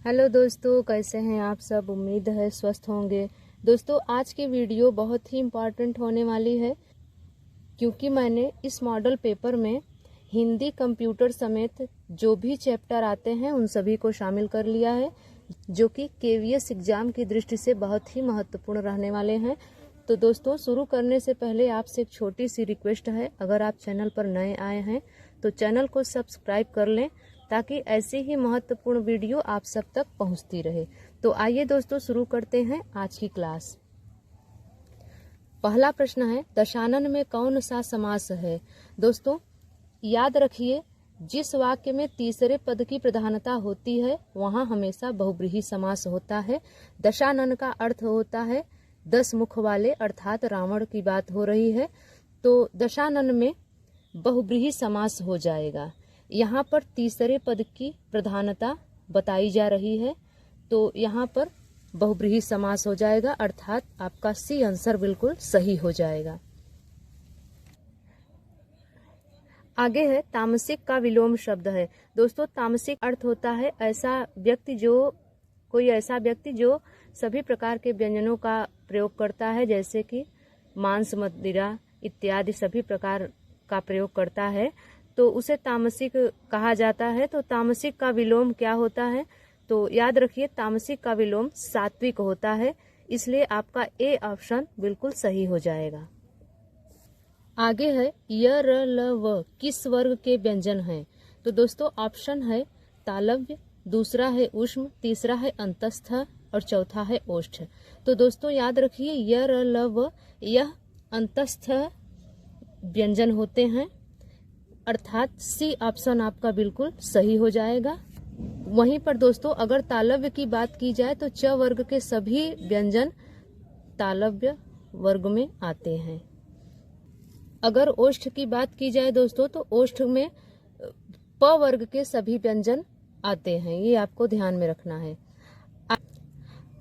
Hello दोस्तों, कैसे हैं आप सब। उम्मीद है स्वस्थ होंगे। दोस्तों, आज की वीडियो बहुत ही इम्पॉर्टेंट होने वाली है क्योंकि मैंने इस मॉडल पेपर में हिंदी, कंप्यूटर समेत जो भी चैप्टर आते हैं उन सभी को शामिल कर लिया है, जो कि केवीएस एग्जाम की दृष्टि से बहुत ही महत्वपूर्ण रहने वाले हैं। तो दोस्तों, शुरू करने से पहले आपसे एक छोटी सी रिक्वेस्ट है, अगर आप चैनल पर नए आए हैं तो चैनल को सब्सक्राइब कर लें ताकि ऐसी ही महत्वपूर्ण वीडियो आप सब तक पहुंचती रहे। तो आइए दोस्तों, शुरू करते हैं आज की क्लास। पहला प्रश्न है, दशानन में कौन सा समास है। दोस्तों, याद रखिए, जिस वाक्य में तीसरे पद की प्रधानता होती है वहां हमेशा बहुब्रीहि समास होता है। दशानन का अर्थ होता है 10 मुख वाले, अर्थात रावण की बात हो रही है। तो दशानन में बहुब्रीहि समास हो जाएगा। यहाँ पर तीसरे पद की प्रधानता बताई जा रही है, तो यहाँ पर बहुब्रीहि समास हो जाएगा, अर्थात आपका सी आंसर बिल्कुल सही हो जाएगा। आगे है, तामसिक का विलोम शब्द है। दोस्तों, तामसिक अर्थ होता है कोई ऐसा व्यक्ति जो सभी प्रकार के व्यंजनों का प्रयोग करता है, जैसे कि मांस, मदिरा इत्यादि सभी प्रकार का प्रयोग करता है, तो उसे तामसिक कहा जाता है। तो तामसिक का विलोम क्या होता है, तो याद रखिए, तामसिक का विलोम सात्विक होता है, इसलिए आपका ए ऑप्शन बिल्कुल सही हो जाएगा। आगे है, य, र, ल, व किस वर्ग के व्यंजन हैं। तो दोस्तों, ऑप्शन है तालव्य, दूसरा है ऊष्म, तीसरा है अंतस्थ और चौथा है ओष्ठ। तो दोस्तों याद रखिए, य, र, ल, व यह अंतस्थ व्यंजन होते हैं, अर्थात सी ऑप्शन आपका बिल्कुल सही हो जाएगा। वहीं पर दोस्तों, अगर तालव्य की बात की जाए तो च वर्ग के सभी व्यंजन तालव्य वर्ग में आते हैं। अगर ओष्ठ की बात की जाए दोस्तों, तो ओष्ठ में प वर्ग के सभी व्यंजन आते हैं, ये आपको ध्यान में रखना है।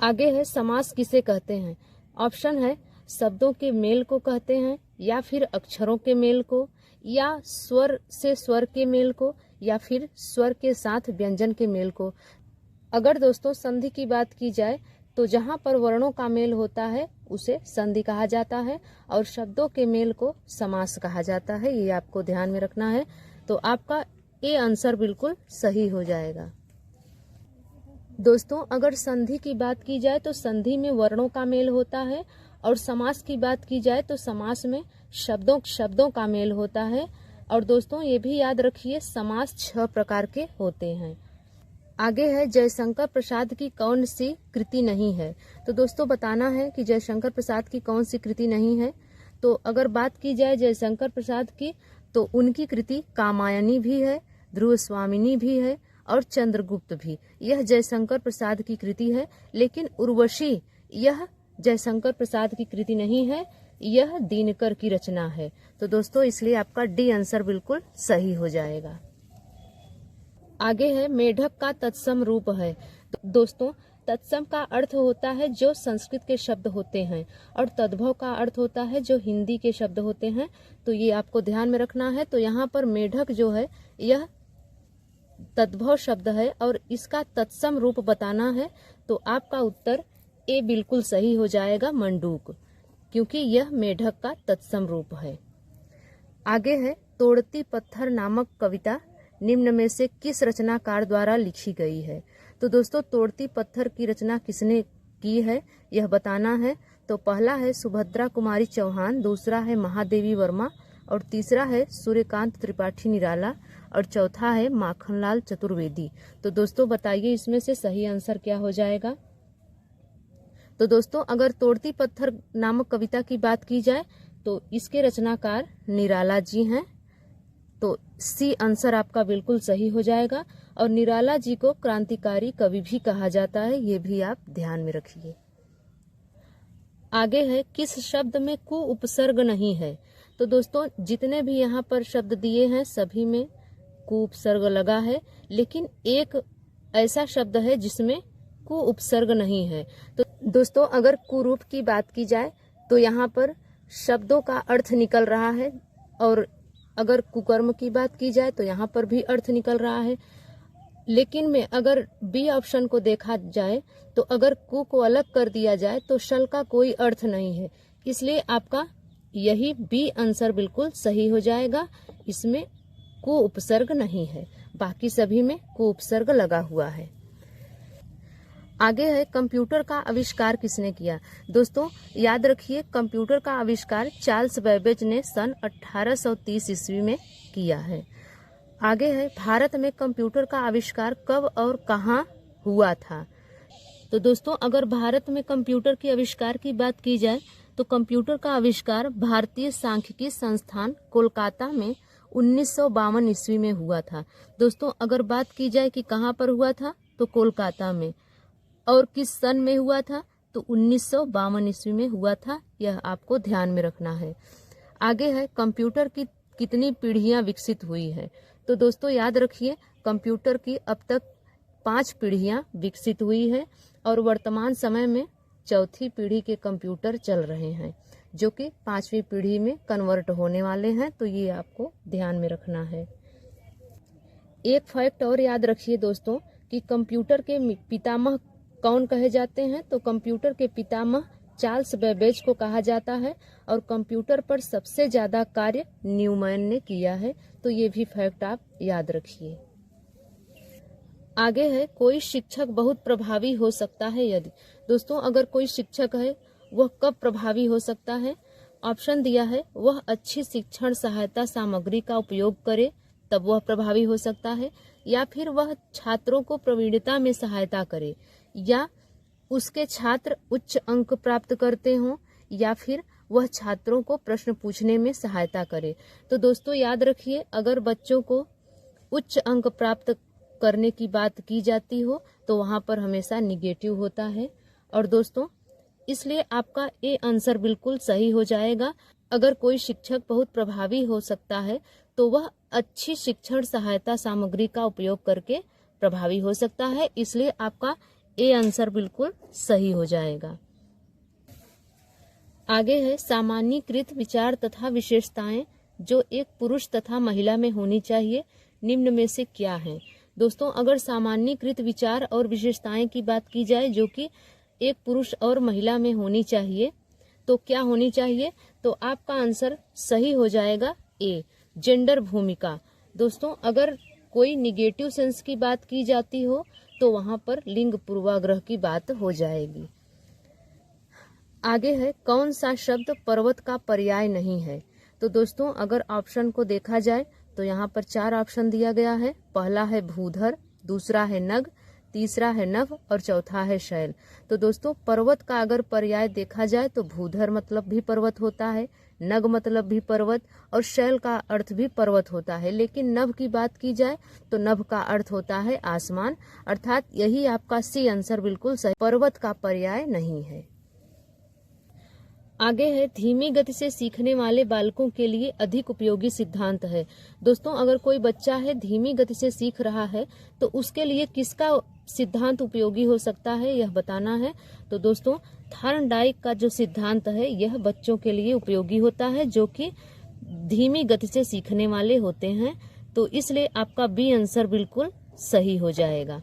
आगे है, समास किसे कहते हैं। ऑप्शन है शब्दों के मेल को कहते हैं, या फिर अक्षरों के मेल को, या स्वर से स्वर के मेल को, या फिर स्वर के साथ व्यंजन के मेल को। अगर दोस्तों संधि की बात की जाए तो जहां पर वर्णों का मेल होता है उसे संधि कहा जाता है, और शब्दों के मेल को समास कहा जाता है, ये आपको ध्यान में रखना है। तो आपका ए आंसर बिल्कुल सही हो जाएगा। दोस्तों, अगर संधि की बात की जाए तो संधि में वर्णों का मेल होता है, और समास की बात की जाए तो समास में शब्दों का मेल होता है। और दोस्तों ये भी याद रखिए, समास 6 प्रकार के होते हैं। आगे है, जयशंकर प्रसाद की कौन सी कृति नहीं है। तो दोस्तों बताना है कि जयशंकर प्रसाद की कौन सी कृति नहीं है। तो अगर बात की जाए जयशंकर प्रसाद की, तो उनकी कृति कामायनी भी है, ध्रुव स्वामिनी भी है और चंद्रगुप्त भी, यह जयशंकर प्रसाद की कृति है। लेकिन उर्वशी यह जयशंकर प्रसाद की कृति नहीं है, यह दिनकर की रचना है। तो दोस्तों इसलिए आपका डी आंसर बिल्कुल सही हो जाएगा। आगे है, मेढक का तत्सम रूप है। तो दोस्तों, तत्सम का अर्थ होता है जो संस्कृत के शब्द होते हैं, और तद्भव का अर्थ होता है जो हिंदी के शब्द होते हैं। तो ये आपको ध्यान में रखना है। तो यहाँ पर मेढक जो है यह तद्भव शब्द है और इसका तत्सम रूप बताना है, तो आपका उत्तर ए बिल्कुल सही हो जाएगा, मंडूक, क्योंकि यह मेढक का तत्सम रूप है। आगे है, तोड़ती पत्थर नामक कविता निम्न में से किस रचनाकार द्वारा लिखी गई है। तो दोस्तों, तोड़ती पत्थर की रचना किसने की है यह बताना है। तो पहला है सुभद्रा कुमारी चौहान, दूसरा है महादेवी वर्मा, और तीसरा है सूर्यकांत त्रिपाठी निराला, और चौथा है माखनलाल चतुर्वेदी। तो दोस्तों बताइए, इसमें से सही आंसर क्या हो जाएगा। तो दोस्तों, अगर तोड़ती पत्थर नामक कविता की बात की जाए तो इसके रचनाकार निराला जी हैं, तो सी आंसर आपका बिल्कुल सही हो जाएगा। और निराला जी को क्रांतिकारी कवि भी कहा जाता है, ये भी आप ध्यान में रखिए। आगे है, किस शब्द में कु उपसर्ग नहीं है। तो दोस्तों, जितने भी यहाँ पर शब्द दिए हैं सभी में कु उपसर्ग लगा है, लेकिन एक ऐसा शब्द है जिसमें कु उपसर्ग नहीं है। तो दोस्तों, अगर कुरूप की बात की जाए तो यहाँ पर शब्दों का अर्थ निकल रहा है, और अगर कुकर्म की बात की जाए तो यहाँ पर भी अर्थ निकल रहा है। लेकिन में अगर बी ऑप्शन को देखा जाए तो अगर कु को अलग कर दिया जाए तो शल का कोई अर्थ नहीं है, इसलिए आपका यही बी आंसर बिल्कुल सही हो जाएगा। इसमें कु उपसर्ग नहीं है, बाकी सभी में कु उपसर्ग लगा हुआ है। आगे है कंप्यूटर का आविष्कार किसने किया। दोस्तों याद रखिए, कंप्यूटर का आविष्कार चार्ल्स बेबेज ने सन 1830 ईस्वी में किया है। आगे है भारत में कंप्यूटर का आविष्कार कब और कहाँ हुआ था। तो दोस्तों अगर भारत में कंप्यूटर के आविष्कार की बात की जाए तो कंप्यूटर का आविष्कार भारतीय सांख्यिकी संस्थान कोलकाता में 1952 ईस्वी में हुआ था। दोस्तों अगर बात की जाए कि कहाँ पर हुआ था तो कोलकाता में, और किस सन में हुआ था तो 1952 ईस्वी में हुआ था, यह आपको ध्यान में रखना है। आगे है कंप्यूटर की कितनी पीढ़ियां विकसित हुई है। तो दोस्तों याद रखिए, कंप्यूटर की अब तक 5 पीढ़ियां विकसित हुई है और वर्तमान समय में चौथी पीढ़ी के कंप्यूटर चल रहे हैं जो कि 5वीं पीढ़ी में कन्वर्ट होने वाले हैं, तो ये आपको ध्यान में रखना है। एक फैक्ट और याद रखिए दोस्तों कि कंप्यूटर के पितामह कौन कहे जाते हैं। तो कंप्यूटर के पितामह चार्ल्स बेबेज को कहा जाता है और कंप्यूटर पर सबसे ज्यादा कार्य न्यूमैन ने किया है, तो ये भी फैक्ट आप याद रखिए। आगे है कोई शिक्षक बहुत प्रभावी हो सकता है यदि। दोस्तों अगर कोई शिक्षक है वह कब प्रभावी हो सकता है। ऑप्शन दिया है, वह अच्छी शिक्षण सहायता सामग्री का उपयोग करे तब वह प्रभावी हो सकता है, या फिर वह छात्रों को प्रवीणता में सहायता करे, या उसके छात्र उच्च अंक प्राप्त करते हों, या फिर वह छात्रों को प्रश्न पूछने में सहायता करे। तो दोस्तों याद रखिए, अगर बच्चों को उच्च अंक प्राप्त करने की बात की जाती हो तो वहां पर हमेशा निगेटिव होता है, और दोस्तों इसलिए आपका ए आंसर बिल्कुल सही हो जाएगा। अगर कोई शिक्षक बहुत प्रभावी हो सकता है तो वह अच्छी शिक्षण सहायता सामग्री का उपयोग करके प्रभावी हो सकता है, इसलिए आपका ए आंसर बिल्कुल सही हो जाएगा। आगे है सामान्यीकृत विचार तथा विशेषताएं जो एक पुरुष तथा महिला में होनी चाहिए, निम्न में से क्या है। दोस्तों अगर सामान्यीकृत विचार और विशेषताएं की बात की जाए जो कि एक पुरुष और महिला में होनी चाहिए तो क्या होनी चाहिए, तो आपका आंसर सही हो जाएगा ए, जेंडर भूमिका। दोस्तों अगर कोई निगेटिव सेंस की बात की जाती हो तो वहां पर लिंग पूर्वाग्रह की बात हो जाएगी। आगे है कौन सा शब्द पर्वत का पर्याय नहीं है। तो दोस्तों अगर ऑप्शन को देखा जाए तो यहाँ पर 4 ऑप्शन दिया गया है। पहला है भूधर, दूसरा है नग, तीसरा है नभ और चौथा है शैल। तो दोस्तों पर्वत का अगर पर्याय देखा जाए तो भूधर मतलब भी पर्वत होता है, नग मतलब भी पर्वत और शैल का अर्थ भी पर्वत होता है, लेकिन नभ की बात की जाए तो नभ का अर्थ होता है आसमान, अर्थात यही आपका सी आंसर बिल्कुल सही, पर्वत का पर्याय नहीं है। आगे है धीमी गति से सीखने वाले बालकों के लिए अधिक उपयोगी सिद्धांत है। दोस्तों अगर कोई बच्चा है धीमी गति से सीख रहा है तो उसके लिए किसका सिद्धांत उपयोगी हो सकता है यह बताना है। तो दोस्तों थॉर्नडाइक का जो सिद्धांत है यह बच्चों के लिए उपयोगी होता है जो कि धीमी गति से सीखने वाले होते हैं, तो इसलिए आपका बी आंसर बिल्कुल सही हो जाएगा।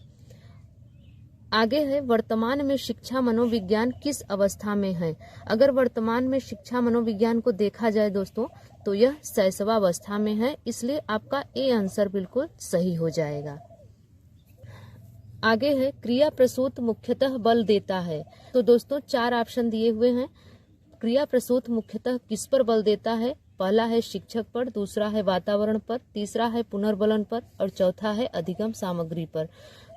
आगे है वर्तमान में शिक्षा मनोविज्ञान किस अवस्था में है। अगर वर्तमान में शिक्षा मनोविज्ञान को देखा जाए दोस्तों तो यह शैशवावस्था में है, इसलिए आपका ए आंसर बिल्कुल सही हो जाएगा। आगे है क्रिया प्रसूत मुख्यतः बल देता है। तो दोस्तों 4 ऑप्शन दिए हुए हैं। क्रिया प्रसूत मुख्यतः किस पर बल देता है। पहला है शिक्षक पर, दूसरा है वातावरण पर, तीसरा है पुनर्बलन पर और चौथा है अधिगम सामग्री पर।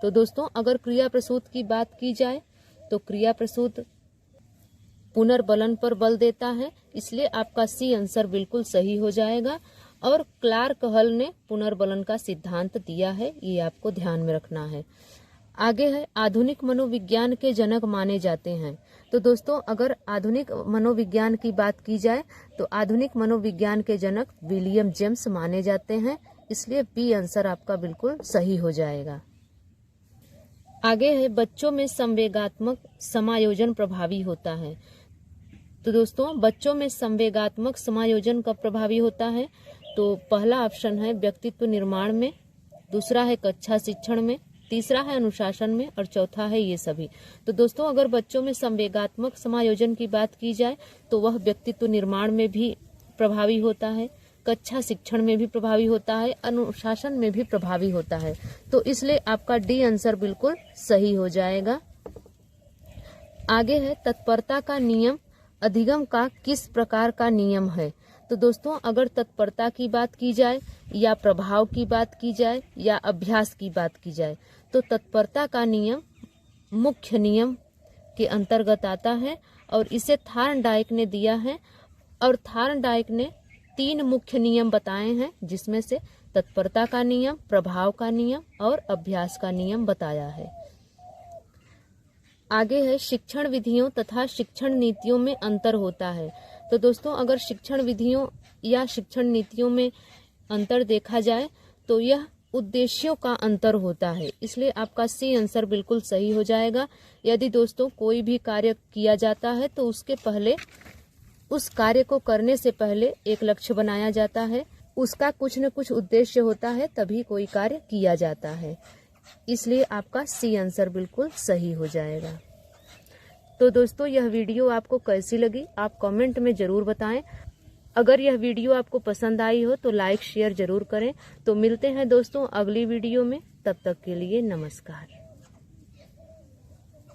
तो दोस्तों अगर क्रिया प्रसूत की बात की जाए तो क्रिया प्रसूत पुनर्बलन पर बल देता है, इसलिए आपका सी आंसर बिल्कुल सही हो जाएगा। और क्लार्क हल ने पुनर्बलन का सिद्धांत दिया है, ये आपको ध्यान में रखना है। आगे है आधुनिक मनोविज्ञान के जनक माने जाते हैं। तो दोस्तों अगर आधुनिक मनोविज्ञान की बात की जाए तो आधुनिक मनोविज्ञान के जनक विलियम जेम्स माने जाते हैं, इसलिए बी आंसर आपका बिल्कुल सही हो जाएगा। आगे है बच्चों में संवेगात्मक समायोजन प्रभावी होता है। तो दोस्तों बच्चों में संवेगात्मक समायोजन कब प्रभावी होता है, तो पहला ऑप्शन है व्यक्तित्व निर्माण में, दूसरा है कक्षा शिक्षण में, तीसरा है अनुशासन में और चौथा है ये सभी। तो दोस्तों अगर बच्चों में संवेगात्मक समायोजन की बात की जाए तो वह व्यक्तित्व निर्माण में भी प्रभावी होता है, कक्षा शिक्षण में भी प्रभावी होता है, अनुशासन में भी प्रभावी होता है। तो इसलिए आपका डी आंसर बिल्कुल सही हो जाएगा। आगे है तत्परता का नियम अधिगम का किस प्रकार का नियम है। तो दोस्तों अगर तत्परता की बात की जाए या प्रभाव की बात की जाए या अभ्यास की बात की जाए तो तत्परता का नियम मुख्य नियम के अंतर्गत आता है और इसे थार्नडाइक ने दिया है और थार्नडाइक ने 3 मुख्य नियम बताए हैं जिसमें से तत्परता का नियम, प्रभाव का नियम और अभ्यास का नियम बताया है। आगे है शिक्षण विधियों तथा शिक्षण नीतियों में अंतर होता है। तो दोस्तों अगर शिक्षण विधियों या शिक्षण नीतियों में अंतर देखा जाए तो यह उद्देश्यों का अंतर होता है, इसलिए आपका सी आंसर बिल्कुल सही हो जाएगा। यदि दोस्तों कोई भी कार्य किया जाता है तो उसके पहले उस कार्य को करने से पहले एक लक्ष्य बनाया जाता है, उसका कुछ न कुछ उद्देश्य होता है, तभी कोई कार्य किया जाता है, इसलिए आपका सी आंसर बिल्कुल सही हो जाएगा। तो दोस्तों यह वीडियो आपको कैसी लगी आप कमेंट में जरूर बताएं। अगर यह वीडियो आपको पसंद आई हो तो लाइक शेयर जरूर करें। तो मिलते हैं दोस्तों अगली वीडियो में, तब तक के लिए नमस्कार।